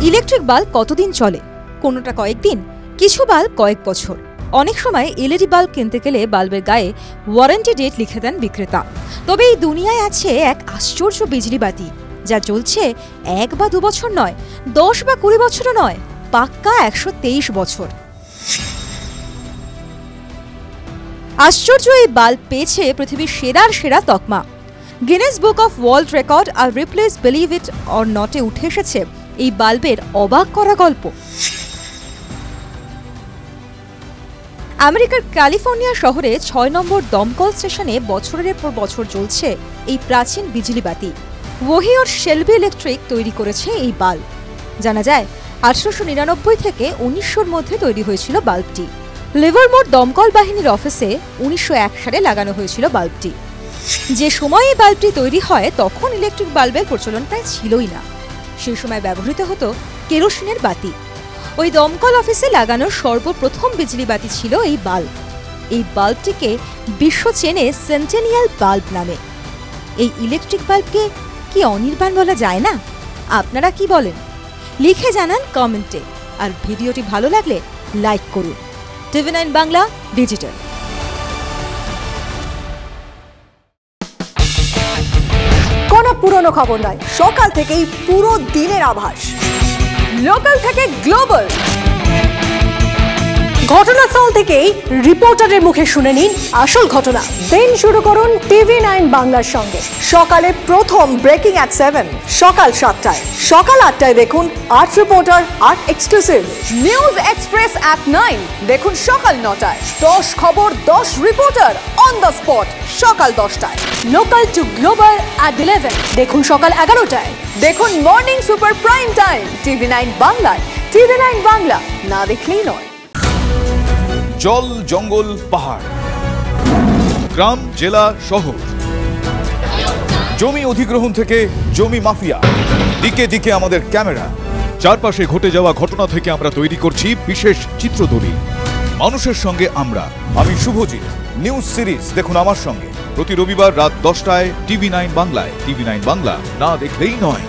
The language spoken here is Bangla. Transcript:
ইলেকট্রিক বাল্ব কতদিন চলে? কোনোটা কয়েকদিন, কিছু বাল্ব কয়েক বছর। অনেক সময় এলইডি বাল্ব কিনতে গেলে বাল্বের গায়ে ওয়ারেন্টি ডেট লিখে দেন বিক্রেতা। তবে এই দুনিয়ায় আছে এক আশ্চর্য বিজলি বাতি, যা চলছে 1 বা 2 বছর নয়, 10 বা 20 বছরও নয়, পাক্কা 123 বছর। আশ্চর্য এই বাল্ব পেয়েছে পৃথিবীর সেরা তকমা। Guinness book of world record আর রিপ্লেস বিলিভ ইট অর নটে উঠে এসেছে এই বাল্বের অবাক করা গল্প। আমেরিকার ক্যালিফোর্নিয়া শহরে 6 নম্বর দমকল স্টেশনে বছরের পর বছর চলছে এই প্রাচীন বিজলি বাতি। ওহি আর শেলবি ইলেকট্রিক তৈরি করেছে এই বাল্ব। জানা যায় 1899 থেকে 1900-র মধ্যে তৈরি হয়েছিল বাল্বটি। লিভারমোর দমকল বাহিনীর অফিসে 1901 সালে লাগানো হয়েছিল বাল্বটি। যে সময় এই বাল্বটি তৈরি হয় তখন ইলেকট্রিক বাল্বের প্রচলন প্রায় ছিলই না। সেই সময় ব্যবহৃত হতো কেরোসিনের বাতি। ওই দমকল অফিসে লাগানো সর্বপ্রথম বিজলি বাতি ছিল এই বাল্ব। এই বাল্বটিকে বিশ্ব চেনে সেন্টেনিয়াল বাল্ব নামে। এই ইলেকট্রিক বাল্বকে কি অনির্বাণ বলা যায় না? আপনারা কি বলেন? লিখে জানান কমেন্টে। আর ভিডিওটি ভালো লাগলে লাইক করুন। TV9 Bangla digital. কোনো পুরনো খবর নয়, সকাল থেকেই পুরো দিনের আভাস। লোকাল থেকে গ্লোবাল, ঘটনাস্থল থেকেই রিপোর্টারের মুখে শুনে নিন আসল ঘটনা। দিন শুরু করুন TV9 বাংলার সঙ্গে। সকালে প্রথম ব্রেকিং অ্যাট 7, সকাল 7টায়, সকাল 8টায় দেখুন 8 reporter 8 exclusive. News express at 9 দেখুন সকাল 9টায়। 10 খবর 10 রিপোর্টার অন দ্য স্পট সকাল 10টায়। লোকাল টু গ্লোবাল অ্যাট 11 দেখুন সকাল 11টায়। দেখুন morning super prime time TV9 বাংলায়। TV9 বাংলা না দেখলেই নয়। জল, জঙ্গল, পাহাড়, গ্রাম, জেলা, শহর, জমি অধিগ্রহণ থেকে জমি মাফিয়া, দিকে দিকে আমাদের ক্যামেরা। চারপাশে ঘটে যাওয়া ঘটনা থেকে আমরা তৈরি করছি বিশেষ চিত্রদলিল। মানুষের সঙ্গে আমরা, আমি শুভজিৎ। নিউজ সিরিজ দেখুন আমার সঙ্গে প্রতি রবিবার রাত 10টায় TV9 বাংলায়। TV9 বাংলা না দেখলেই নয়।